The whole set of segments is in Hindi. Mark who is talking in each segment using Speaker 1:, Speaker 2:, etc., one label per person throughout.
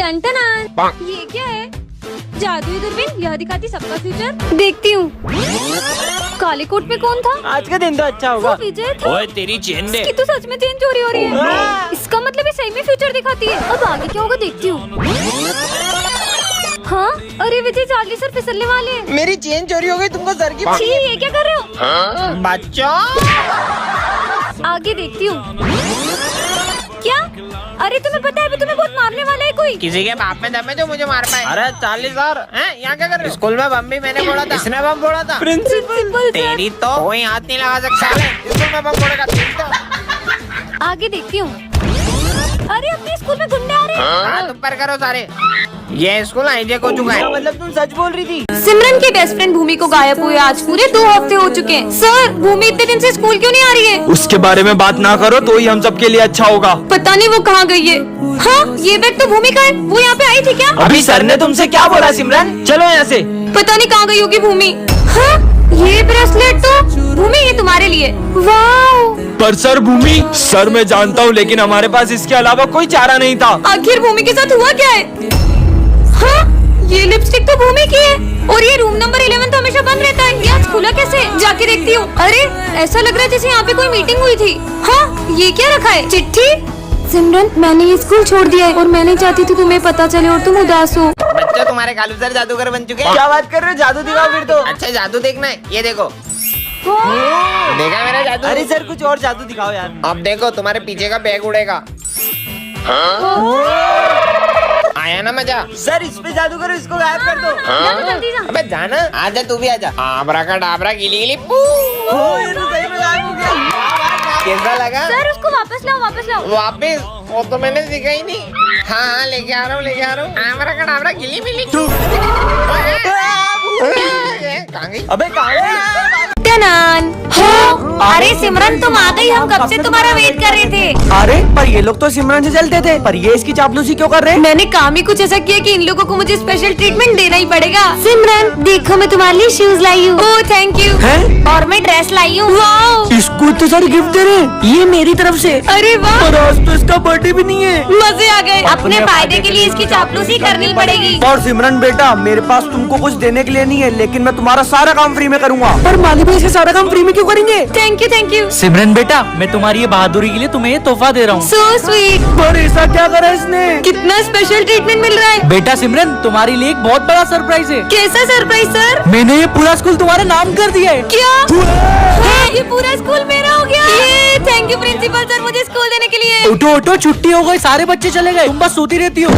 Speaker 1: टन ये क्या है? जादुई दूरबीन, यह दिखाती सबका फ्यूचर। देखती हूँ। काले कोट में कौन था?
Speaker 2: आज का दिन तो अच्छा होगा।
Speaker 1: वो विजय था।
Speaker 3: ओए तेरी चेन दे।
Speaker 1: इसकी तो सच में चेन चोरी हो रही है। इसका मतलब ये सही में फ्यूचर दिखाती है। अब आगे क्या होगा देखती हूँ। हाँ, अरे विजय चार्ली सर फिसलने वाले हैं।
Speaker 2: मेरी चेन चोरी हो गई, तुमको सर की।
Speaker 1: छी, ये क्या कर रहे हो?
Speaker 2: बच्चों,
Speaker 1: आगे देखती हूँ। क्या? अरे तुम्हें पता है अभी तुम्हें बहुत मारने वाला है कोई।
Speaker 2: किसी के बाप में दम है जो मुझे मार पाए। अरे चार्ली सर, यहाँ क्या कर रहे हो? स्कूल में बम भी मैंने फोड़ा था। इसने बम फोड़ा था।
Speaker 1: प्रिंसिपल
Speaker 2: तेरी तो कोई हाथ नहीं लगा सकता। स्कूल में बम फोड़ेगा तो।
Speaker 1: आगे देखती हूँ। अरे अपने स्कूल में गुंडे आ रहे हैं।
Speaker 2: हाँ, तुम पर करो सारे। ये स्कूल हाईजैक हो चुका है। मतलब तुम सच बोल रही थी।
Speaker 1: सिमरन की बेस्ट फ्रेंड भूमि को गायब हुए आज पूरे 2 हफ्ते हो चुके हैं। सर, भूमि इतने दिन से स्कूल क्यों नहीं आ रही है?
Speaker 4: उसके बारे में बात ना करो तो ही हम सब के लिए अच्छा होगा।
Speaker 1: पता नहीं वो कहाँ गई है। हाँ, ये बैग तो भूमि का है। वो यहाँ पे आई थी क्या?
Speaker 4: अभी सर ने तुमसे क्या बोला सिमरन? चलो यहाँ से।
Speaker 1: पता नहीं कहाँ गई होगी भूमि। हाँ, ये ब्रेसलेट तो भूमि ये तुम्हारे लिए। वाओ।
Speaker 4: पर सर भूमि, सर मैं जानता हूँ लेकिन हमारे पास इसके अलावा कोई चारा नहीं था।
Speaker 1: आखिर भूमि के साथ हुआ क्या है? हाँ, ये लिपस्टिक तो भूमि की है और ये रूम नंबर 11 तो हमेशा बंद रहता है। ये आज खुला कैसे? जाके देखती हूँ। अरे ऐसा लग रहा है जैसे यहाँ पे कोई मीटिंग हुई थी। हाँ, ये क्या रखा है? चिट्ठी। सिमरन, मैंने ये स्कूल छोड़ दिया है और मैं नहीं चाहती थी तुम्हें पता चले और तुम उदास हो।
Speaker 2: बच्चों, तुम्हारे कालू सर जादूगर बन चुके हैं। क्या बात कर रहे हो? जादू दिखाओ फिर तो। अच्छा, जादू देखना है? ये देखो। देखा मेरा जादू? अरे सर, कुछ और जादू दिखाओ यार। अब देखो, तुम्हारे पीछे का बैग उड़ेगा। आया ना मजा? सर, इस पे जादू करो, इसको गायब कर दो।
Speaker 1: जल्दी जा।
Speaker 2: अबे जाना, आजा तू भी आजा। आबरा का डाबरा गिली गिली पू। ये तो सही में गायब हो गया। कैसा लगा?
Speaker 1: सर, उसको वापस लाओ, वापस लाओ।
Speaker 2: वापिस? वो तो मैंने सीखा ही नहीं। हाँ, लेके आ रहा हूँ, लेके आ रहा हूँ। आबरा का डाबरा गिली मिली। कहाँ गई? अबे कहाँ गई?
Speaker 1: अरे सिमरन, तुम आ गई। हम कब से तुम्हारा वेट कर रहे थे।
Speaker 5: अरे पर ये लोग तो सिमरन से चलते थे, पर ये इसकी चापलूसी क्यों कर रहे हैं?
Speaker 1: मैंने काम ही कुछ ऐसा किया कि इन लोगों को मुझे स्पेशल ट्रीटमेंट देना ही पड़ेगा। सिमरन, देखो मैं तुम्हारे लिए शूज लाई हूँ। Oh thank you.
Speaker 5: हैं?
Speaker 1: और मैं ड्रेस लाई हूँ। वाओ।
Speaker 5: इसको तो सारे गिफ्ट दे रहे हैं। ये मेरी तरफ से।
Speaker 1: अरे वाह,
Speaker 5: पर आज तो इसका बर्थडे भी नहीं है।
Speaker 1: मजे आ गए। अपने फायदे के लिए इसकी चापलूसी करनी पड़ेगी।
Speaker 5: और सिमरन बेटा, मेरे पास तुमको कुछ देने के लिए नहीं है, लेकिन मैं तुम्हारा सारा काम फ्री में करूँगा। पर माली भाई इसका सारा काम फ्री में क्यों करेंगे?
Speaker 1: Thank you, thank you.
Speaker 6: Simran बेटा, मैं तुम्हारी ये बहादुरी के लिए तुम्हें ये तोहफा दे रहा हूँ।
Speaker 1: So sweet.
Speaker 5: पर ऐसा क्या करा इसने?
Speaker 1: कितना स्पेशल ट्रीटमेंट मिल रहा है।
Speaker 6: बेटा सिमरन, तुम्हारे लिए एक बहुत बड़ा सरप्राइज है।
Speaker 1: कैसा सरप्राइज सर?
Speaker 6: मैंने ये पूरा स्कूल तुम्हारा नाम कर दिया है।
Speaker 1: क्या? हाँ, ये पूरा स्कूल मेरा हो गया। ये थैंक यू प्रिंसिपल सर, मुझे स्कूल देने के लिए।
Speaker 6: उठो उठो, छुट्टी हो गई, सारे बच्चे चले गए, तुम बस सोती रहती हो।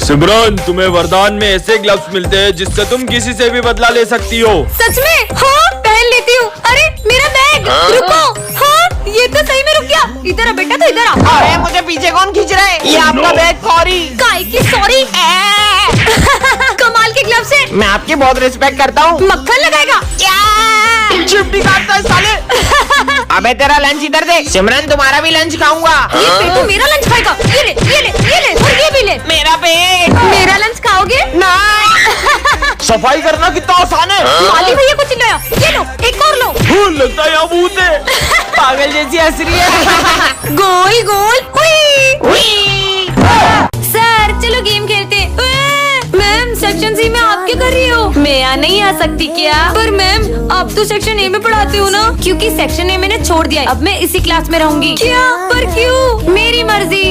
Speaker 4: सिमरन, तुम्हें वरदान में ऐसे ग्लव्स मिलते हैं जिससे तुम किसी से भी बदला ले सकती हो।
Speaker 1: सच में? हाँ, पहन लेती हूँ। अरे मेरा बैग। रुको। हाँ, ये तो सही में रुक गया। इधर आ बेटा, तो इधर आ।
Speaker 2: अरे मुझे पीछे कौन खींच रहा है? ये आपका बैग। सॉरी।
Speaker 1: काय की सॉरी। कमाल के ग्लव्स है।
Speaker 2: मैं आपकी बहुत रिस्पेक्ट करता हूँ।
Speaker 1: मक्खन लगाएगा।
Speaker 2: चिमटी काटता है साले। अबे तेरा लंच इधर दे। सिमरन, तुम्हारा भी लंच खाऊंगा।
Speaker 1: ये पेटू मेरा लंच खाएगा। ये ले, ये ले, ये ले, और ये भी ले।
Speaker 2: मेरा पेट।
Speaker 1: मेरा लंच खाओगे?
Speaker 2: नहीं। सफाई करना कितना आसान है।
Speaker 1: माली भैया को चिल्लाया। ये लो, एक और लो।
Speaker 4: लगता है यहाँ भूत है।
Speaker 2: पागल जैसी हंस रही है।
Speaker 1: गोल गोल। हुई। सर, चलो गेम खेलते हैं। मैम, सेक्शन सी में आप क्या कर रही हो? मैं यहाँ नहीं आ सकती क्या? पर मैम, आप तो सेक्शन ए में पढ़ाते हो ना? क्योंकि सेक्शन ए मैंने छोड़ दिया है। अब मैं इसी क्लास में रहूंगी। क्या? पर क्यों? मेरी मर्जी।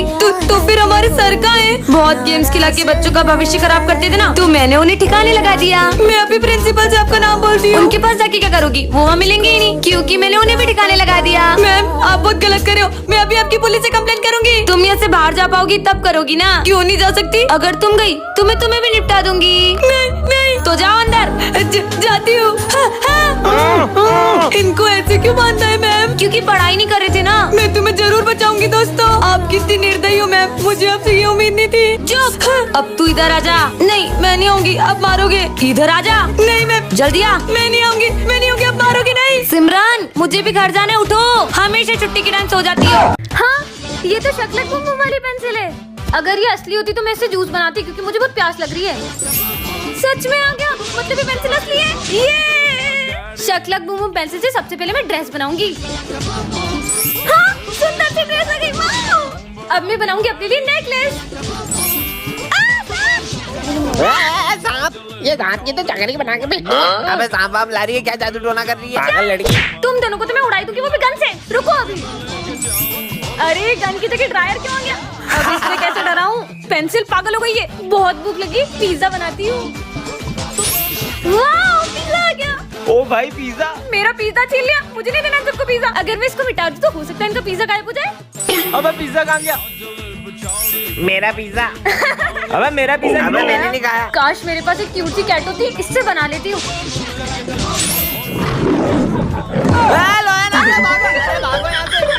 Speaker 1: तो फिर हमारे सर कहाँ है? बहुत गेम्स खिला के बच्चों का भविष्य खराब करते थे ना, तो मैंने उन्हें ठिकाने लगा दिया। मैं अभी प्रिंसिपल से आपका नाम बोल रही हूँ। उनके पास जाके क्या करोगी? वो वहाँ मिलेंगे ही नहीं, क्योंकि मैंने उन्हें भी ठिकाने लगा दिया। मैम, आप बहुत गलत कर रहे हो। मैं अभी आपकी पुलिस से कंप्लेंट करूंगी। तुम यहाँ से बाहर जा पाओगी तब करोगी ना? क्यों नहीं जा सकती? अगर तुम गई तो मैं तुम्हें भी निपटा दूंगी। नहीं नहीं, तो जाओ अंदर। जाती हूँ। इनको ऐसे क्यों बांधा है मैम? क्योंकि पढ़ाई नहीं कर रहे थे ना। मैं तुम्हें जरूर बचाऊंगी दोस्तों। आप कितनी निर्दयी हो मैम, मुझे आपसे ये उम्मीद नहीं थी। चुप। अब तू इधर आजा। नहीं, मैं नहीं आऊंगी, आप मारोगे। इधर आजा। नहीं मैम। जल्दी आ। मैं नहीं आऊंगी, मैं नहीं आऊंगी, आप मारोगे नहीं। सिमरन, मुझे भी घर जाना है, उठो। हमेशा छुट्टी के टाइम सो जाती हो। हाँ, ये तो शकलक बुम बुम वाली पेंसिल है। अगर ये असली होती तो मैं इससे जूस बनाती, क्योंकि मुझे बहुत प्यास लग रही है। सच में आ गया, मतलब ये पेंसिल असली है। ये शकलक बुम बुम पेंसिल से सबसे पहले मैं ड्रेस बनाऊंगी। हाँ, सुंदर सी ड्रेस आ गई। वाओ। अब मैं बनाऊंगी अपने लिए नेकलेस।
Speaker 2: ये दांत की तो चकरी बना के फेंक दो। अबे सांप वाप ला रही है क्या, जादू टोना कर रही है पागल लड़की।
Speaker 1: तुम दोनों को तो मैं उड़ाई दूंगी, वो भी गन से। रुको अभी। अरे गन की जगह ड्रायर क्यों आ गया? अब इसमें कैसे डराऊं? पेंसिल पागल हो गई है। बहुत भूख लगी, पिज्जा बनाती हूँ। वाह, पिज्जा आ गया।
Speaker 5: ओ भाई पिज्जा।
Speaker 1: मेरा पिज्जा छीन लिया, मुझे नहीं देना सबको पिज्जा। अगर मैं इसको मिटा दूं तो हो सकता है इनका पिज्जा गायब हो जाए।
Speaker 5: अबे पिज्जा कहाँ गया?
Speaker 2: मेरा पिज्जा।
Speaker 5: अबे मेरा पिज्जा।
Speaker 2: अबे मैंने नहीं खाया।
Speaker 1: काश मेरे पास एक क्यूट सी कैट होती, इससे बना लेती हूँ।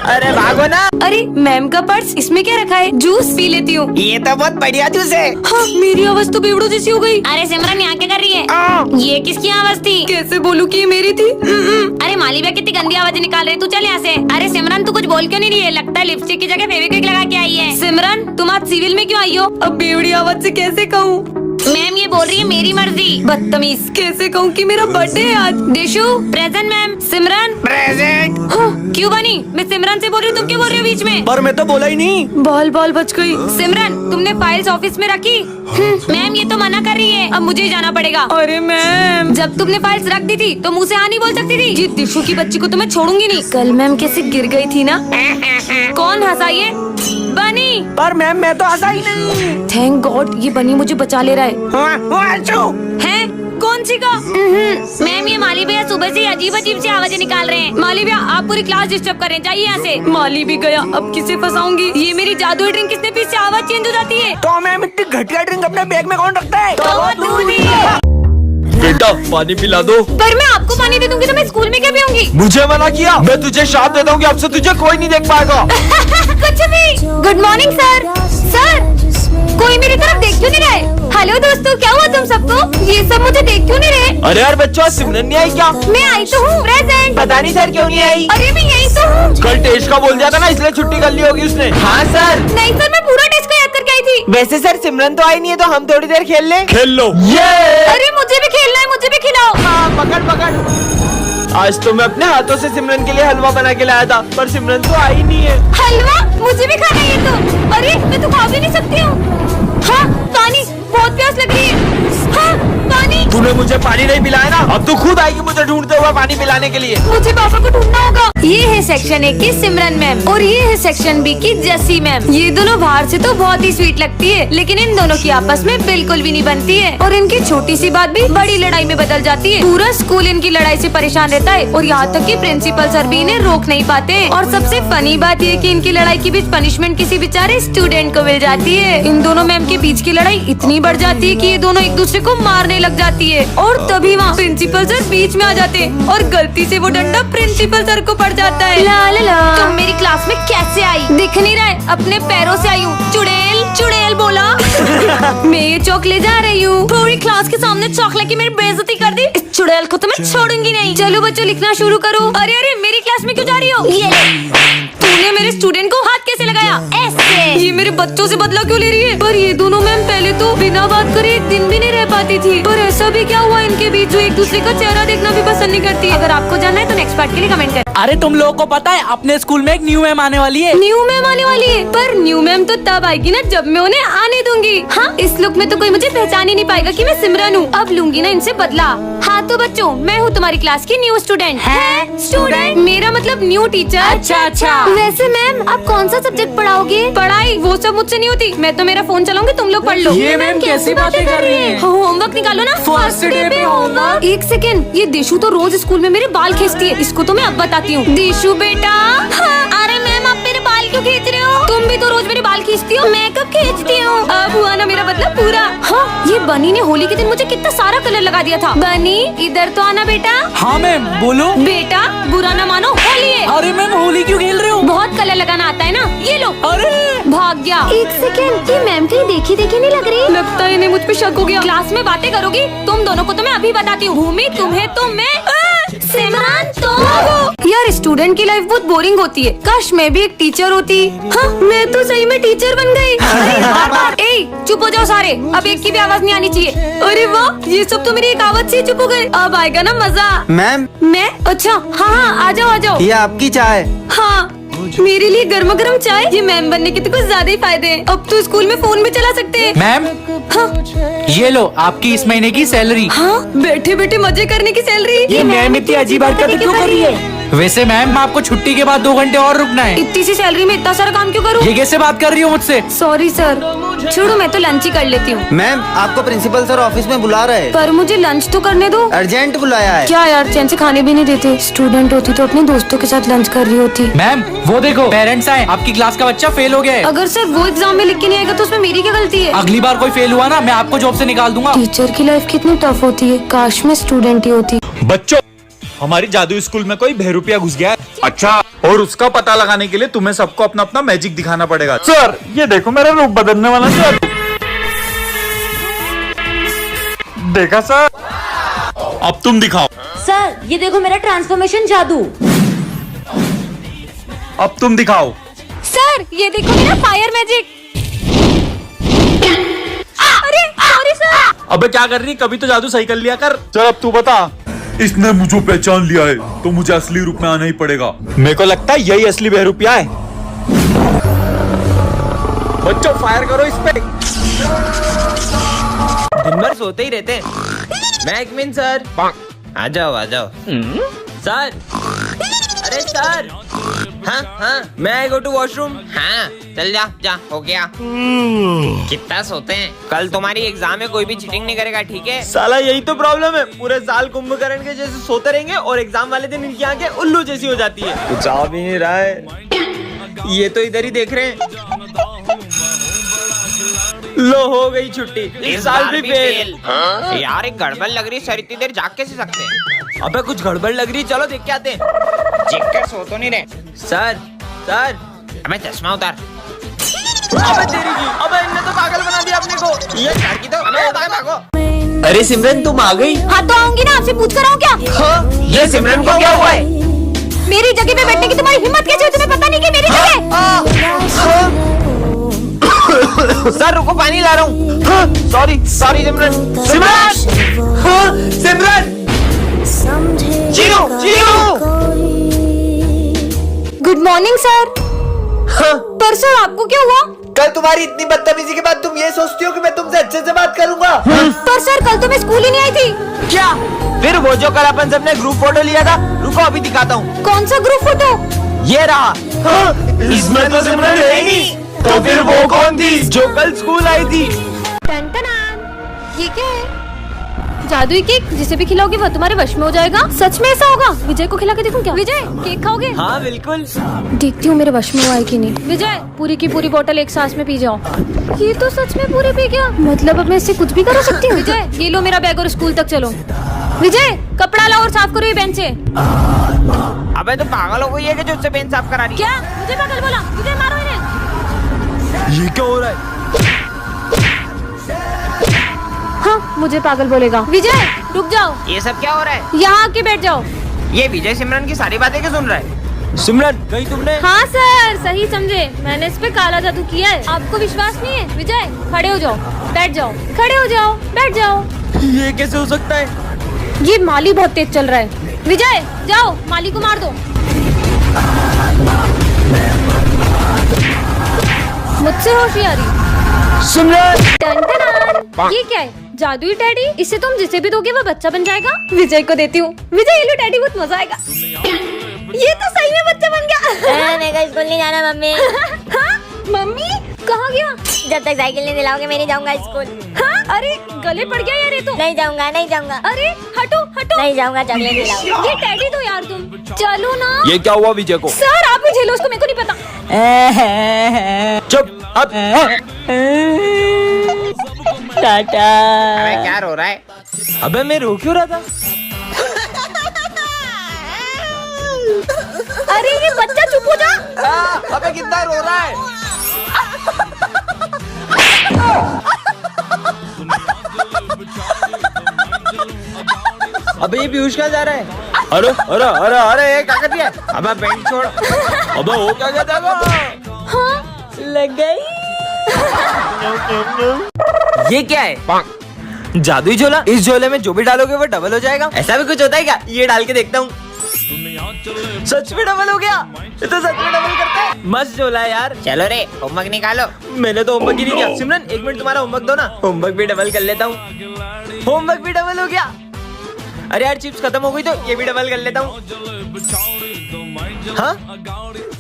Speaker 5: अरे भागो ना।
Speaker 1: अरे मैम का पर्स, इसमें क्या रखा है? जूस पी लेती हूँ।
Speaker 2: ये तो बहुत बढ़िया जूस है।
Speaker 1: हाँ, मेरी आवाज तो बेवड़ो जैसी हो गई। अरे सिमरन यहाँ क्या कर रही है? ये किसकी आवाज थी? कैसे बोलूं कि ये मेरी थी? अरे माली भैया कितनी गंदी आवाज निकाल रही, तू चल यहाँ से। अरे सिमरन तू कुछ बोल क्यों नहीं रही है? लगता है लिपस्टिक की जगह फेविक्विक लगा के आई है। सिमरन तुम आज सिविल में क्यों आई हो? अब बेवड़ी आवाज से कैसे कहूँ? मैम ये बोल रही है मेरी मर्जी। बदतमीज, कैसे कहूँ कि मेरा बर्थडे है आज। देशु प्रेजेंट मैम। सिमरन
Speaker 2: प्रेजेंट।
Speaker 1: क्यों बनी? मैं सिमरन से बोल रही हूँ, तुम क्यों बोल रही हो बीच में?
Speaker 5: पर मैं तो बोला ही नहीं।
Speaker 1: बॉल बॉल बच गई। सिमरन तुमने फाइल्स ऑफिस में रखी? मैम ये तो मना कर रही है, अब मुझे ही जाना पड़ेगा। अरे मैम, जब तुमने फाइल्स रख दी थी तो मुँह से हाँ नहीं बोल सकती थी। ये दिशु की बच्ची को तो मैं छोड़ूंगी नहीं। कल मैम कैसे गिर गई थी ना। कौन हंसा ये? बनी।
Speaker 5: पर मैम मैं तो हंसा ही नहीं।
Speaker 1: थैंक गॉड ये बनी मुझे बचा ले रहा है। कौन सी का? मैम ये माली भैया सुबह से अजीब अजीब सी आवाजें निकाल रहे हैं। माली भैया आप पूरी क्लास डिस्टर्ब कर रहे हैं, जाइए यहाँ से। माली भी गया, अब किसे फंसाऊंगी? ये मेरी जादुई ड्रिंक किसने पी से आवाज चेंज हो जाती है?
Speaker 5: तो मैम इतनी घटिया ड्रिंक अपने बैग में कौन रखता है?
Speaker 1: तो वो दूध ही है।
Speaker 4: बेटा पानी पिला दो।
Speaker 1: पर मैं आपको पानी दे दूंगी तो मैं स्कूल में क्या पीऊंगी?
Speaker 4: मुझे मना किया? मैं तुझे शाप देता हूँ कि अब से तुझे कोई नहीं देख पाएगा।
Speaker 1: कुछ भी। Good morning sir. सर कोई मेरी तरफ देख क्यों नहीं रहा है? हेलो दोस्तों, क्या हुआ तुम सबको? ये सब मुझे देख क्यों नहीं रहे?
Speaker 4: अरे यार बच्चों सिमरन नहीं आई क्या?
Speaker 1: मैं आई तो हूँ, प्रेजेंट।
Speaker 5: पता नहीं सर क्यों नहीं आई।
Speaker 1: अरे मैं यही तो हूँ।
Speaker 4: कल टेस्ट का बोल दिया था ना, इसलिए छुट्टी कर ली होगी उसने।
Speaker 5: हाँ सर।
Speaker 1: नहीं सर, मैं पूरा टेस्ट को याद करके आई थी।
Speaker 5: वैसे सर सिमरन तो आई नहीं है, तो हम थोड़ी देर खेल लें।
Speaker 4: खेल लो।
Speaker 1: अरे मुझे भी खेलना है, मुझे भी खिलाओ।
Speaker 5: हाँ पकड़ पकड़।
Speaker 4: आज तो मैं अपने हाथों से सिमरन के लिए हलवा बना के लाया था, पर सिमरन तो आई नहीं है।
Speaker 1: हलवा? मुझे भी खाना है ये तो। अरे मैं तो खा भी नहीं सकती हूँ। हाँ पानी, बहुत प्यास लग रही है। हाँ पानी।
Speaker 4: तूने मुझे पानी नहीं पिलाया ना, अब तू खुद आएगी मुझे ढूंढते हुए पानी पिलाने के लिए।
Speaker 1: मुझे पापा को ढूंढना होगा। ये है सेक्शन ए की सिमरन मैम और ये है सेक्शन बी की जसी मैम। ये दोनों बाहर से तो बहुत ही स्वीट लगती है, लेकिन इन दोनों की आपस में बिल्कुल भी नहीं बनती है और इनकी छोटी सी बात भी बड़ी लड़ाई में बदल जाती है। पूरा स्कूल इनकी लड़ाई से परेशान रहता है और यहाँ तक कि प्रिंसिपल सर भी इन्हें रोक नहीं पाते। और सबसे फनी बात ये कि इनकी लड़ाई के बीच पनिशमेंट किसी बेचारे स्टूडेंट को मिल जाती है। इन दोनों मैम के बीच की लड़ाई इतनी बढ़ जाती है कि ये दोनों एक दूसरे को मारने लग जाती है और तभी वहाँ प्रिंसिपल सर बीच में आ जाते हैं और गलती से वो डंडा प्रिंसिपल सर को पड़ जाता है। ला ला ला। तुम मेरी क्लास में कैसे आई? दिख नहीं रहा है, अपने पैरों से आई हूँ। चुड़ैल चुड़ैल बोला। मैं ये चौक ले जा रही हूँ। पूरी क्लास के सामने चौक लेके मेरी बेइज्जती कर दी। इस चुड़ैल को तो मैं छोड़ूंगी नहीं। चलो बच्चों लिखना शुरू करो। अरे अरे मेरी क्लास में क्यों जा रही हो? ये तूने मेरे स्टूडेंट को हाथ कैसे लगाया? ऐसे। ये मेरे बच्चों से बदला क्यों ले रही है? पर ये दोनों मैम पहले तो बिना बात करे एक दिन भी नहीं रह पाती थी, पर ऐसा भी क्या हुआ इनके बीच जो एक दूसरे का चेहरा देखना भी पसंद नहीं करती। अगर आपको जानना है तो नेक्स्ट पार्ट के लिए कमेंट कर।
Speaker 6: अरे तुम लोगों को पता है अपने स्कूल में एक न्यू मैम आने वाली है।
Speaker 1: न्यू मैम आने वाली है? पर न्यू मैम तो तब आएगी ना जब मैं उन्हें आने दूंगी। हाँ इस लुक में तो कोई मुझे पहचान ही नहीं पाएगा कि मैं सिमरन हूँ। अब लूंगी ना इनसे बदला। हाँ तो बच्चों मैं हूँ तुम्हारी क्लास की न्यू स्टूडेंट। है स्टूडेंट? मेरा मतलब न्यू टीचर। अच्छा अच्छा। वैसे मैम आप कौन सा सब्जेक्ट पढ़ाओगे? पढ़ाई वो सब मुझसे नहीं होती, मैं तो मेरा फोन चलाऊंगी, तुम लोग पढ़ लो।
Speaker 6: ये मैम कैसी बातें कर रही है?
Speaker 1: होमवर्क निकालो ना।
Speaker 6: फर्स्ट डे पे
Speaker 1: होमवर्क। एक सेकेंड, ये देशु तो रोज स्कूल में मेरे बाल खींचती है, इसको तो मैं अब बताती हूँ। देशु बेटा। हाँ, अरे मैम आप मेरे बाल क्यों खींच रहे हो? तुम भी तो रोज मेरे बाल खींचती हो। मैं कब खींचती हूँ? अब हुआ ना मेरा मतलब पूरा। हाँ ये बनी ने होली के दिन मुझे कितना सारा कलर लगा दिया था। बनी इधर तो आना बेटा।
Speaker 6: हाँ मैम बोलो।
Speaker 1: बेटा बुरा ना मानो, होली है।
Speaker 6: अरे मैम होली क्यों खेल रहे हो?
Speaker 1: बहुत कलर लगाना आता है ना, ये लो।
Speaker 6: अरे
Speaker 1: भाग गया। एक सेकेंड, ये मैम कहीं देखी देखी नहीं लग रही? लगता है इन्हें मुझ पे शक हो गया। क्लास में बातें करोगी तुम दोनों को तो मैं अभी बताती हूँ। भूमि तुम्हें तो मैं सिमरन तो यार स्टूडेंट की लाइफ बहुत बोरिंग होती है, काश मैं भी एक टीचर होती। हाँ मैं तो सही में टीचर बन गई। ए चुप हो जाओ सारे, अब एक की भी आवाज नहीं आनी चाहिए। अरे वाह ये सब तो मेरी एक आवाज से चुप हो गए, अब आएगा ना मजा।
Speaker 5: मैम
Speaker 1: मैं? अच्छा हाँ हाँ आ जाओ आ जाओ।
Speaker 5: ये आपकी चाय।
Speaker 1: हाँ मेरे लिए गर्मा गर्म चाय। ये मैम बनने के तो कुछ ज्यादा ही फायदे हैं। अब तो स्कूल में फोन भी चला सकते हैं।
Speaker 6: मैम
Speaker 1: हाँ
Speaker 6: ये लो आपकी इस महीने की सैलरी।
Speaker 1: हाँ, बैठे बैठे मजे करने की सैलरी।
Speaker 5: ये मैम इतनी अजीब हरकतें क्यों कर रही है?
Speaker 6: वैसे मैम आपको छुट्टी के बाद 2 घंटे और रुकना है।
Speaker 1: इतनी सी सैलरी में इतना सारा काम क्यों करूँ?
Speaker 6: ये कैसे बात कर रही हो मुझसे?
Speaker 1: सॉरी सर, छोड़ो मैं तो लंच ही कर लेती हूँ।
Speaker 5: मैम आपको प्रिंसिपल सर ऑफिस में बुला रहे हैं।
Speaker 1: पर मुझे लंच तो करने दो।
Speaker 5: अर्जेंट बुलाया है।
Speaker 1: क्या यार, चैन से खाने भी नहीं देते। स्टूडेंट होती तो अपने दोस्तों के साथ लंच कर रही होती।
Speaker 6: मैम वो देखो पेरेंट्स आए, आपकी क्लास का बच्चा फेल हो गया है।
Speaker 1: अगर सर वो एग्जाम में लिख के नहीं आएगा तो उसमें मेरी क्या गलती है?
Speaker 6: अगली बार कोई फेल हुआ ना मैं आपको जॉब से निकाल दूंगा।
Speaker 1: टीचर की लाइफ कितनी टफ होती है। काश मैं स्टूडेंट ही होती।
Speaker 4: बच्चों, हमारी जादू स्कूल में कोई बहरूपिया घुस गया है। अच्छा, और उसका पता लगाने के लिए तुम्हें सबको अपना अपना मैजिक दिखाना पड़ेगा। सर ये देखो मेरा रूप बदलने वाला सर। देखा सर, अब तुम दिखाओ।
Speaker 3: सर ये देखो मेरा ट्रांसफॉर्मेशन जादू।
Speaker 4: अब तुम दिखाओ।
Speaker 1: सर ये देखो मेरा फायर मैजिक। अरे सॉरी सर।
Speaker 4: अबे क्या कर रही, कभी तो जादू सही कर लिया कर। चल अब तू बता। इसने मुझे पहचान लिया है तो मुझे असली रूप में आना ही पड़ेगा। मेरे को लगता है यही असली बहरूपिया है। बच्चों फायर करो इस पे।
Speaker 2: दिन भर सोते ही रहते हैं। मैकमिन सर, आ जाओ आ जाओ। सर, अरे सर। हाँ हाँ, मैं आई गो टू वॉशरूम। हाँ चल जा जा, हो गया। कितना सोते हैं? कल तुम्हारी एग्जाम है, कोई भी चीटिंग नहीं करेगा, ठीक है?
Speaker 5: साला यही तो प्रॉब्लम है। पूरे साल कुंभकर्ण के जैसे सोते रहेंगे और एग्जाम वाले दिन इनकी आंखें उल्लू जैसी हो जाती है। कुछ आ भी नहीं रहा है। ये तो इधर ही देख रहे हैं। लो हो गई छुट्टी। इस साल भी फेल।
Speaker 2: यार एक गड़बड़ लग रही है, सर इतनी देर जाग कैसे सकते हैं?
Speaker 5: अबे कुछ गड़बड़ लग रही है, चलो देख के आते हैं।
Speaker 2: चेक कर, सो तो नहीं रहे।
Speaker 5: सर सर,
Speaker 2: अबे चश्मा उतार।
Speaker 5: अबे तेरी की, अबे इनने तो पागल बना दिया अपने को।
Speaker 2: ये सर की तो अबे भागो।
Speaker 5: अरे सिमरन तुम आ गई।
Speaker 1: हाँ तो आऊंगी ना, आपसे पूछ कर आऊँ क्या?
Speaker 5: ये सिमरन को क्या हुआ है?
Speaker 1: मेरी जगह पे बैठने की तुम्हारी हिम्मत कैसे हुई? तुम्हें पता नहीं कि मेरी जगह।
Speaker 5: सर रुको, पानी ला रहा हूँ। Sorry sorry Simran. Simran, Simran, Chinu Chinu.
Speaker 1: Good morning sir. पर सर आपको क्या हुआ?
Speaker 5: कल तुम्हारी इतनी बदतमीजी के बाद तुम ये सोचती हो कि मैं तुमसे अच्छे से बात करूंगा?
Speaker 1: पर सर कल तो मैं स्कूल ही नहीं आई थी।
Speaker 5: क्या? फिर वो जो कल अपन सबने ग्रुप फोटो लिया था, रुको अभी दिखाता हूँ।
Speaker 1: कौन सा ग्रुप फोटो?
Speaker 5: ये रहा। इसमें तो सिमरन है ही नहीं, तो फिर वो कौन थी जो कल स्कूल आई थी?
Speaker 1: टन-टन-आन। ये क्या है? जादुई केक, जिसे भी खिलाओगे वो तुम्हारे वश में हो जाएगा। सच में ऐसा होगा? विजय को खिला के देखूं क्या? विजय केक खाओगे?
Speaker 5: हाँ बिल्कुल।
Speaker 1: देखती हूँ मेरे वश में हुआ है कि नहीं। विजय पूरी की पूरी बोतल एक सांस में पी जाओ। ये तो सच में पूरी पी गया। मतलब अब मैं इससे कुछ भी करा सकती हूँ। विजय ये लो मेरा बैग और स्कूल तक चलो। विजय कपड़ा लाओ और साफ करो ये बेंच से।
Speaker 2: अबे तो पागल हो गई है कि जो उससे पेन साफ करा रही है?
Speaker 1: क्या मुझे पागल बोला? विजय मारो इन्हें।
Speaker 5: ये क्या हो रहा है?
Speaker 1: हाँ मुझे पागल बोलेगा। विजय रुक जाओ,
Speaker 2: ये सब क्या हो रहा है?
Speaker 1: यहाँ आके बैठ जाओ।
Speaker 2: ये विजय सिमरन की सारी बातें क्यों सुन रहा है?
Speaker 5: सिमरन गई तुमने?
Speaker 1: हाँ सर सही समझे, मैंने इस पे काला जादू किया है। आपको विश्वास नहीं है? विजय खड़े हो जाओ, बैठ जाओ, खड़े हो जाओ, बैठ जाओ।
Speaker 5: ये कैसे हो सकता है?
Speaker 1: ये माली बहुत तेज चल रहा है। विजय जाओ माली को मार दो। मुझसे होशियारी।
Speaker 5: सिमरन,
Speaker 1: टन-टन-आन। ये क्या है? जादुई टेडी। इसे तुम जिसे भी दोगे वो बच्चा बन जाएगा। विजय को देती हूँ। विजय ये लो टेडी, बहुत मजा आएगा। ये तो सही में बच्चा बन गया।
Speaker 3: मेरे को स्कूल नहीं जाना मम्मी।
Speaker 1: हाँ? मम्मी कहाँ गया?
Speaker 3: जब तक साइकिल नहीं दिलाओगे मैं नहीं जाऊंगा स्कूल।
Speaker 1: हाँ? अरे गले पड़ गया यार ये तो।
Speaker 3: नहीं जाऊंगा नहीं जाऊंगा।
Speaker 1: अरे हटो हटो।
Speaker 3: नहीं जाऊंगा, चॉकलेट दिलाओ।
Speaker 1: ये टेडी दो यार तुम। चलो ना।
Speaker 5: ये क्या हुआ विजय को?
Speaker 1: सर आप ही झेलो उसको, मेरे को नहीं पता।
Speaker 5: चुप अब।
Speaker 3: टाटा।
Speaker 2: अबे क्या रो रहा है?
Speaker 5: अबे मैं रो क्यों रहा था?
Speaker 1: अरे ये बच्चा चुप हो जा।
Speaker 5: अबे कितना रो रहा है? अबे ये पीयूष कहाँ जा रहा है?
Speaker 4: अरे अरे अरे अरे
Speaker 2: क्या कर दिया? अबे बेंच छोड़।
Speaker 4: अबे वो क्या कहता है?
Speaker 1: हाँ लग गई।
Speaker 5: ये क्या है? जादुई झोला। इस झोले में जो भी डालोगे वो डबल हो जाएगा। ऐसा भी कुछ होता है क्या? ये डाल के देखता हूँ। सच में डबल हो गया, ये तो सच में डबल करता है। मस्त झोला है यार।
Speaker 2: चलो रे होमवर्क निकालो।
Speaker 5: मैंने तो होमवर्क ही नहीं किया। सिमरन 1 मिनट तुम्हारा होमवर्क दो ना, होमवर्क भी डबल कर लेता हूँ। होमवर्क भी डबल हो गया। अरे यार चिप्स खत्म हो गई तो ये भी डबल कर लेता हूँ। हाँ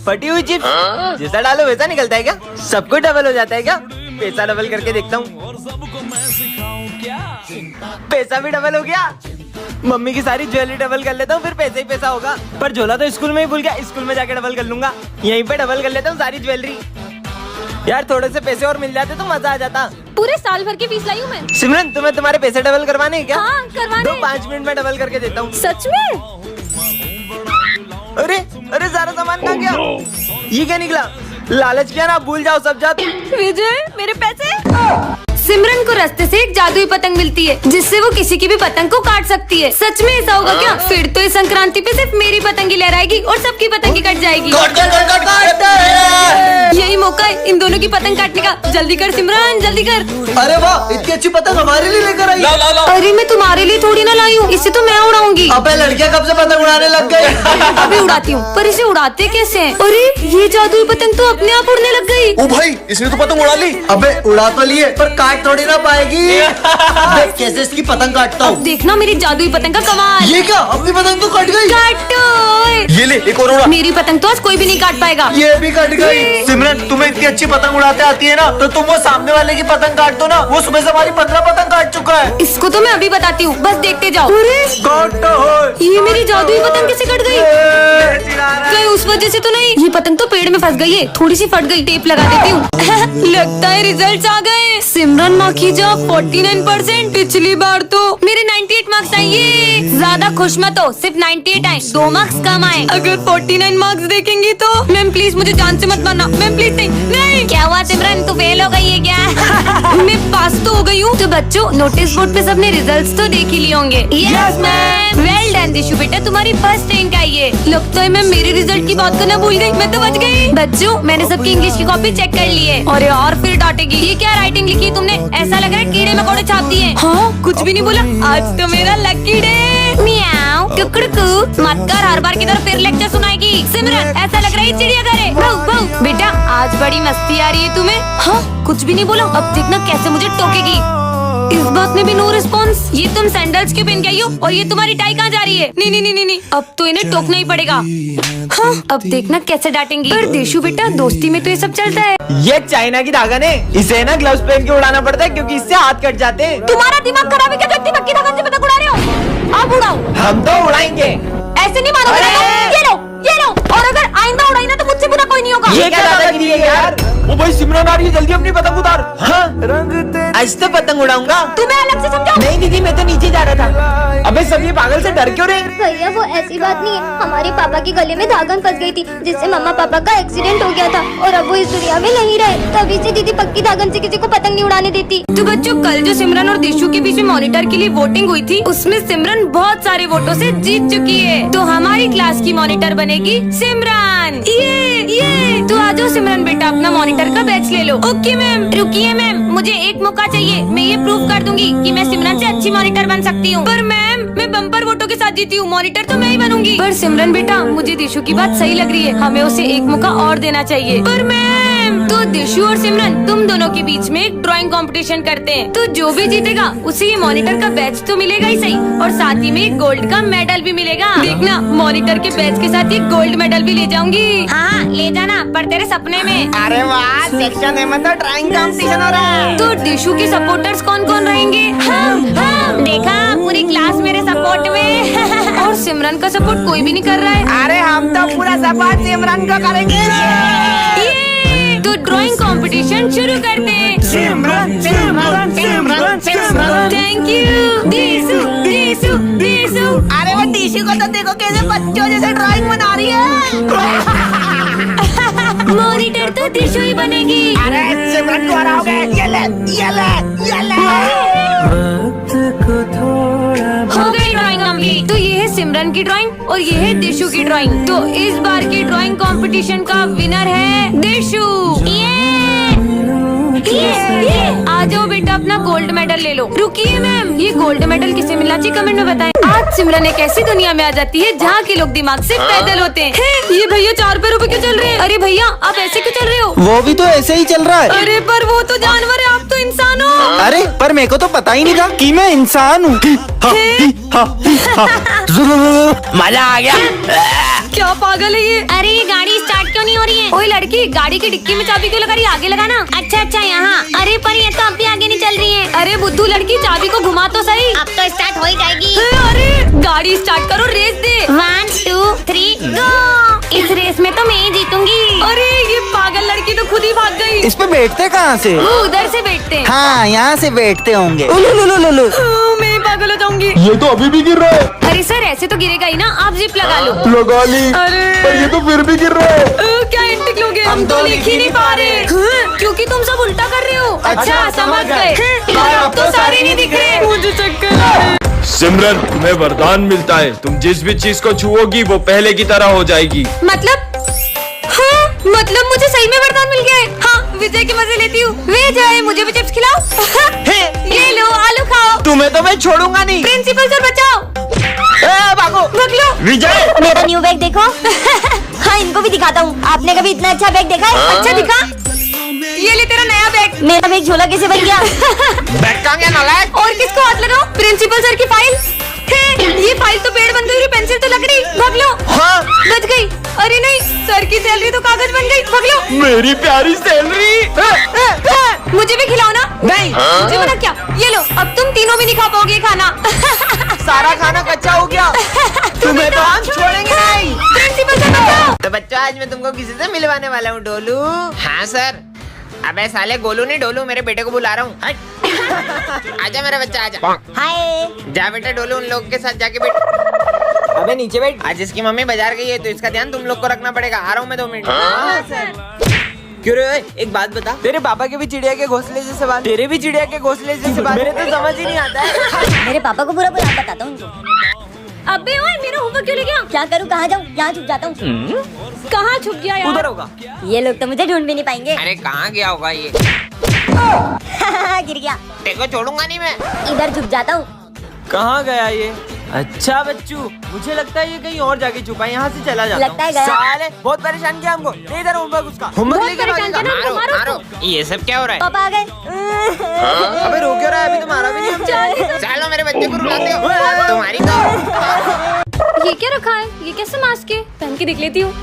Speaker 5: फटी हुई चिप्स जैसा डालो वैसा निकलता है क्या? सब कुछ डबल हो जाता है क्या? पैसा डबल करके देखता हूँ। पैसा भी डबल हो गया। मम्मी की सारी ज्वेलरी डबल कर लेता हूँ, फिर पैसा ही पैसा होगा। पर झोला तो स्कूल में ही भूल गया, स्कूल में जाके डबल कर लूंगा। यहीं पे डबल कर लेता हूँ सारी ज्वेलरी। यार थोड़े से पैसे और मिल जाते तो मजा आ जाता।
Speaker 1: पूरे साल भर की फीस लाई हूँ मैं।
Speaker 5: सिमरन तुम्हें तुम्हारे पैसे डबल करवाने हैं क्या?
Speaker 1: हाँ करवाने।
Speaker 5: दो 5 मिनट में डबल करके देता हूँ।
Speaker 1: सच में?
Speaker 5: अरे अरे सारा सामान कहाँ गया? ये क्या निकला? लालच किया ना, भूल जाओ सब जात।
Speaker 1: विजय मेरे पैसे। सिमरन को रास्ते से एक जादुई पतंग मिलती है जिससे वो किसी की भी पतंग को काट सकती है। सच में ऐसा होगा क्या? फिर तो इस संक्रांति पे सिर्फ मेरी पतंग ही लहराएगी और सबकी पतंग ही कट जाएगी। यही मौका है इन दोनों की पतंग काटने का। जल्दी कर सिमरन जल्दी कर।
Speaker 6: अरे वाह, इतनी अच्छी पतंग हमारे लिए लेकर आई।
Speaker 1: अरे मैं तुम्हारे लिए थोड़ी ना लाई हूँ, इसे तो मैं उड़ाऊंगी।
Speaker 6: अबे लड़कियां कब से पतंग उड़ाने लग गई?
Speaker 1: अभी उड़ाती हूँ, पर इसे उड़ाते कैसे हैं? अरे ये जादुई पतंग तो अपने आप उड़ने लग गई।
Speaker 7: ओ भाई इसने तो पतंग उड़ा ली।
Speaker 6: अबे उड़ा तो लिए पर काट थोड़ी ना पाएगी। देख कैसे इसकी पतंग काटता
Speaker 1: अब
Speaker 6: हूँ।
Speaker 1: देखना मेरी जादुई पतंग का कमाल।
Speaker 6: ये क्या, अपनी पतंग तो कट गई।
Speaker 1: काटो।
Speaker 7: ये ले एक और उड़ा।
Speaker 1: मेरी पतंग तो आज कोई भी नहीं काट पाएगा।
Speaker 6: ये भी कट गई। सिमरन तुम्हें इतनी अच्छी पतंग उड़ाते आती है ना, तो तुम वो सामने वाले की पतंग काट दो ना। वो सुबह से हमारी 15 पतंग काट चुका है।
Speaker 1: इसको तो मैं अभी बताती हूँ, बस देखते जाओ।
Speaker 6: काटो।
Speaker 1: ये मेरी जादुई पतंग कैसे कट गई? कहीं उस वजह से तो नहीं? ये पतंग तो पेड़ में फंस गई है, थोड़ी सी फट गई, टेप लगा देती हूँ। लगता है रिजल्ट्स आ गए। सिमरन माखीजा 49%। पिछली बार तो मेरे 98 मार्क्स आए। ये ज्यादा खुश मत हो, सिर्फ 98 आए, 2 मार्क्स कम आए। अगर 49 मार्क्स देखेंगी तो मैम प्लीज मुझे जान से मत मारना। मैम प्लीज नहीं। क्या हुआ सिमरन, तू फेल हो गई है क्या? मैं पास तो हो गई हूँ। तो बच्चों नोटिस बोर्ड पे सबने रिजल्ट्स तो देख ही लिए होंगे। Yes ma'am. वेल डन दिशु बेटा, तुम्हारी फर्स्ट रैंक आई है। लगता है मैं मेरे रिजल्ट की बात करना भूल गई, मैं तो बच गई। बच्चों मैंने सबकी इंग्लिश की कॉपी चेक कर ली है। और यार फिर डांटेगी, ये क्या राइटिंग लिखी तुमने? ऐसा लग रहा है कीड़े मकोड़े छाप दिए। हाँ कुछ भी नहीं बोला, आज तो मेरा लकी डे। मियाओ कुकड़कू मत कर, हर बार की तरह फिर लेक्चर सुनाएगी। सिमरन ऐसा लग रहा है चिड़ियाघर है। भाऊ भाऊ बेटा आज बड़ी मस्ती आ रही है तुम्हें। हाँ कुछ भी नहीं बोला, अब देखना कैसे मुझे टोकेगी। इस बात में भी नो रिस्पॉन्स। ये तुम सैंडल्स क्यों पहन के आई हो और ये तुम्हारी टाई कहाँ जा रही है? नहीं नहीं नहीं नहीं, अब तो इन्हें टोकना ही पड़ेगा। हाँ अब देखना कैसे डांटेंगी। पर देशु बेटा दोस्ती में तो ये सब चलता है।
Speaker 5: ये चाइना की धागन है, इसे ना ग्लव्स पहन के उड़ाना पड़ता है क्योंकि इससे हाथ कट जाते हैं।
Speaker 1: तुम्हारा दिमाग खराब है क्या जो इतनी पक्की धागन से पतंग उड़ा रहे हो? आप उड़ाओ।
Speaker 5: हम तो उड़ाएंगे।
Speaker 1: ऐसे नहीं मानोगे। ये लो और अगर आइंदा उड़ाई ना तो मुझसे बुरा कोई नहीं होगा।
Speaker 5: ये क्या दादागिरी है यार? ओ भाई सिमरन आ रही है, जल्दी अपनी पतंग उतार। हाँ आज तो पतंग उड़ाऊंगा।
Speaker 1: तुम्हें अलग से समझाओ।
Speaker 5: नहीं दीदी मैं तो नीचे जा रहा था। अबे सब ये पागल से डर क्यों रहे?
Speaker 8: भैया वो ऐसी बात नहीं है, हमारे पापा के गले में धागन फंस गई थी जिससे मम्मा पापा का एक्सीडेंट हो गया था और अब वो इस दुनिया में नहीं रहे, तभी से दीदी पक्की धागन से किसी को पतंग नहीं उड़ाने देती।
Speaker 1: तो बच्चों कल जो सिमरन और देशु के बीच में मॉनिटर के लिए वोटिंग हुई थी उसमें सिमरन बहुत सारे वोटों से जीत चुकी है। तो हमारी क्लास की मॉनिटर बनेगी सिमरन। ये तो आ जाओ सिमरन बेटा अपना मॉनिटर का बैच ले लो। Okay ma'am. रुकिए मैम, मुझे एक मौका चाहिए, मैं ये प्रूव कर दूंगी कि मैं सिमरन से अच्छी मॉनिटर बन सकती हूँ। पर मैम मैं बम्पर वोटों के साथ जीती हूँ, मॉनिटर तो मैं ही बनूंगी। पर सिमरन बेटा मुझे देशु की बात सही लग रही है, हमें उसे एक मौका और देना चाहिए। पर मैम तो देशु और सिमरन तुम दोनों के बीच में एक ड्राइंग कंपटीशन करते हैं, तो जो भी जीतेगा उसे ये मॉनिटर का बैच तो मिलेगा ही सही और साथ ही में एक गोल्ड का मेडल भी मिलेगा। देखना मॉनिटर के बैच के साथ एक गोल्ड मेडल भी ले जाऊंगी। हाँ ले जाना, पर तेरे सपने में।
Speaker 5: अरे वाह सेक्शन ए में तो ड्राइंग कंपटीशन हो रहा है।
Speaker 1: तो देशु के सपोर्टर्स कौन कौन रहेंगे? हम देखा पूरी क्लास मेरे सपोर्ट में। और सिमरन का सपोर्ट कोई भी नहीं कर रहा है।
Speaker 5: अरे हम तो पूरा सपोर्ट सिमरन को करेंगे।
Speaker 1: तो ड्राइंग कंपटीशन शुरू करते हैं।
Speaker 5: सिमरन सिमरन सिमरन सिमरन।
Speaker 1: थैंक यू देशु देशु देशु।
Speaker 5: अरे वो टीशू को तो देखो कैसे बच्चों जैसे ड्राइंग बना रही है।
Speaker 1: मॉनिटर तो देशु ही बनेगी।
Speaker 5: अरे सिमरन को हराओगे, ये ले ये ले ये ले।
Speaker 1: हो गई ड्राइंग कंप्लीट। तो ये है सिमरन की ड्राइंग और ये है देशु की ड्राइंग। तो इस बार की ड्राइंग कंपटीशन का विनर है देशु। आ जाओ बेटा, अपना गोल्ड मेडल ले लो। रुकिए मैम, ये गोल्ड मेडल किसे मिला चाहिए कमेंट में बताएं। आज सिमरन एक ऐसी दुनिया में आ जाती है जहाँ के लोग दिमाग से पैदल होते हैं। ये भैया 4 पैरों पे क्यों चल रहे हैं? अरे भैया आप ऐसे क्यों चल रहे हो?
Speaker 5: वो भी तो ऐसे ही चल रहा है।
Speaker 1: अरे पर वो तो जानवर है, आप तो इंसान हो।
Speaker 5: अरे पर मेरे को तो पता ही नहीं था कि मैं इंसान हूँ। मजा आ गया।
Speaker 1: क्या पागल है ये?
Speaker 3: अरे ये गाड़ी स्टार्ट क्यों नहीं हो रही है?
Speaker 1: ओए लड़की, गाड़ी की डिक्की में चाबी क्यों लगा रही है? आगे लगाना।
Speaker 3: अच्छा अच्छा यहाँ। अरे पर ये तो अब भी आगे नहीं चल रही है।
Speaker 1: अरे बुद्धू लड़की, चाबी को घुमा तो सही।
Speaker 3: अब तो स्टार्ट हो ही जाएगी।
Speaker 1: अरे गाड़ी स्टार्ट करो, रेस दे।
Speaker 3: 1 2 3 गो। इस रेस में तो मैं ही जीतूंगी।
Speaker 1: अरे ये पागल लड़की तो खुद ही भाग गई।
Speaker 5: इस पे बैठते कहाँ से?
Speaker 1: वो उधर से बैठते हैं।
Speaker 5: हाँ यहाँ से बैठते होंगे।
Speaker 1: मैं ही पागल हो जाऊंगी।
Speaker 4: ये तो अभी भी गिर रहा है।
Speaker 1: अरे सर ऐसे तो गिरेगा ही ना, आप जिप लगा लो।
Speaker 4: लगा ली,
Speaker 1: अरे
Speaker 4: पर ये तो फिर भी गिर रहा है।
Speaker 1: क्या एंटिक लोग हैं? हम तो लिख ही नहीं पा रहे। क्योंकि तुम सब उल्टा कर रहे हो। अच्छा समझ गए। अब तो सारे नहीं दिख रहे। मुझे चक्कर आ रहे हैं।
Speaker 4: सिमरन, तुम्हें वरदान मिलता है, तुम जिस भी चीज को छुओगी वो पहले की तरह हो जाएगी।
Speaker 1: मतलब? हाँ मतलब मुझे सही में वरदान मिल गया है। हाँ विजय के मजे लेती हूँ। विजय मुझे भी चिप्स खिलाओ। ये लो आलू खाओ।
Speaker 5: तुम्हें तो मैं छोड़ूंगा नहीं।
Speaker 1: प्रिंसिपल सर बचाओ।
Speaker 5: भागो
Speaker 1: भाग लो।
Speaker 5: विजय।
Speaker 3: मेरा न्यू बैग देखो। हाँ इनको भी दिखाता हूँ। आपने कभी इतना अच्छा बैग देखा है?
Speaker 1: अच्छा दिखा, ये ले तेरा नया बैग।
Speaker 3: मेरा बैग झोला कैसे बन गया?
Speaker 5: बैठ कहाँ गया नालायक?
Speaker 1: और किसको हाथ लगाओ? प्रिंसिपल सर की फाइल। ये फाइल तो पेड़ बन गई, पेंसिल तो लकड़ी। भाग लो।
Speaker 5: हाँ।
Speaker 1: बच गई। अरे नहीं, सर की सैलरी तो कागज बन गई। भाग लो।
Speaker 4: मेरी प्यारी सैलरी।
Speaker 1: मुझे भी खिलाओ ना।
Speaker 5: नहीं।
Speaker 1: मुझे मना क्या? ये लो, अब तुम तीनों भी नहीं खा पाओगे खाना।
Speaker 5: सारा खाना कच्चा हो गया। तुम्हें तो हम छोड़ेंगे नहीं।
Speaker 1: प्रिंसिपल सर बचाओ।
Speaker 2: तो बच्चों आज मैं तुमको किसी से मिलवाने वाला हूँ, डोलू। हाँ सर। अबे साले गोलू नहीं डोलू, मेरे बेटे को बुला रहा हूँ। आजा मेरा बच्चा आजा।
Speaker 3: हाय।
Speaker 2: जा बेटा डोलू, उन लोग के साथ जाके बैठ।
Speaker 5: अबे नीचे बैठ।
Speaker 2: आज इसकी मम्मी बाजार गई है तो इसका ध्यान तुम लोग को रखना पड़ेगा। आ रहा हूँ मैं 2 मिनट। क्यों रे? एक बात बता।
Speaker 5: तेरे पापा के भी चिड़िया के घोंसले जैसे बाल, तेरे भी चिड़िया के घोंसले जैसे बाल। मेरे तो समझ ही नहीं आता है।
Speaker 3: मेरे पापा को पूरा पूरा बताता हूँ उनको।
Speaker 1: अबे ओए, मेरा होमवर्क क्यों ले गया?
Speaker 3: क्या करूँ, कहाँ जाऊँ? यहाँ छुप जाता हूँ।
Speaker 1: कहाँ छुप गया यार?
Speaker 5: उधर होगा।
Speaker 3: ये लोग तो मुझे ढूंढ भी नहीं पाएंगे।
Speaker 2: अरे कहाँ गया होगा ये?
Speaker 3: गिर गया।
Speaker 2: तेरे को छोड़ूंगा नहीं मैं।
Speaker 3: इधर छुप जाता हूँ।
Speaker 5: कहाँ गया ये? अच्छा बच्चू, मुझे लगता है ये कहीं और जाके छुपा है। यहाँ से चला जाता
Speaker 3: लगता है गया।
Speaker 5: साले बहुत परेशान किया हमको। ले इधर होमवर्क उसका। होमवर्क
Speaker 1: बहुत
Speaker 5: लेके
Speaker 1: परेशान
Speaker 5: भागेगा।
Speaker 1: किया ना।
Speaker 2: मारो मारो। ये सब क्या हो रहा है?
Speaker 3: पापा आ गए।
Speaker 5: अबे रो क्यों रहा है? अभी तो मारा भी नहीं हमने।
Speaker 2: चलो मेरे बच्चे को रुलाते हो तुम्हारी तो।
Speaker 1: ये क्या रखा है? ये कैसे मास्क है? पहन के देख लेती हूँ।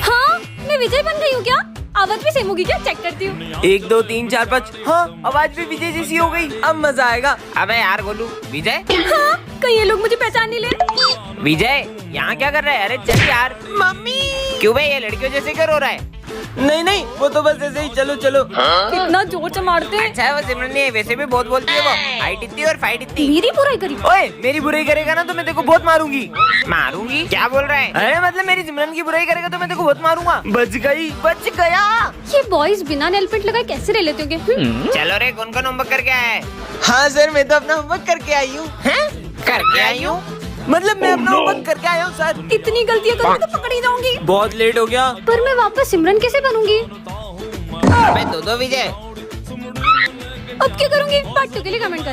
Speaker 1: हाँ मैं विजय बन गई हूँ क्या? आवाज भी सेम होगी क्या? चेक करती हूँ।
Speaker 5: 1 2 3 4 5। हाँ आवाज भी विजय जैसी हो गई। अब मजा आएगा।
Speaker 2: अबे यार गोलू, विजय।
Speaker 1: हाँ कहीं ये लोग मुझे पहचान नहीं ले।
Speaker 2: विजय यहाँ क्या कर रहा है? अरे चल यार।
Speaker 5: मम्मी।
Speaker 2: क्यों भाई, ये लड़कियों जैसे क्यों रो रहा है?
Speaker 5: नहीं नहीं, वो तो बस ऐसे ही। चलो चलो।
Speaker 1: इतना जोर से मारते हैं।
Speaker 2: अच्छा है वो सिमरन नहीं है, वैसे भी बहुत बोलती है वो। हाइट इतनी और फाइट इतनी।
Speaker 1: मेरी बुराई करी।
Speaker 5: ओए मेरी बुराई करेगा ना तो मैं तेरे को बहुत मारूंगी।
Speaker 2: मारूंगी? क्या बोल रहा है?
Speaker 5: अरे मतलब मेरी सिमरन की बुराई करेगा तो मैं तेरे को बहुत मारूंगा। बच गई, बच गया।
Speaker 1: ये बॉयज बिना नेल पेंट लगाए कैसे रह लेते होंगे?
Speaker 2: चलो रे, कौन कौन होमवर्क करके आया है?
Speaker 5: हाँ सर, मैं तो अपना होमवर्क करके आई हूँ।
Speaker 2: करके आई हूँ?
Speaker 5: मतलब मैं अपना होमवर्क करके आया हूँ सर।
Speaker 1: इतनी गलतियाँ करूँगी तो पकड़ी जाऊंगी।
Speaker 5: बहुत लेट हो गया।
Speaker 1: पर मैं वापस सिमरन कैसे बनूंगी?
Speaker 2: अबे दो विजय।
Speaker 1: अब क्या करूंगी? पार्ट 2 के लिए कमेंट करें।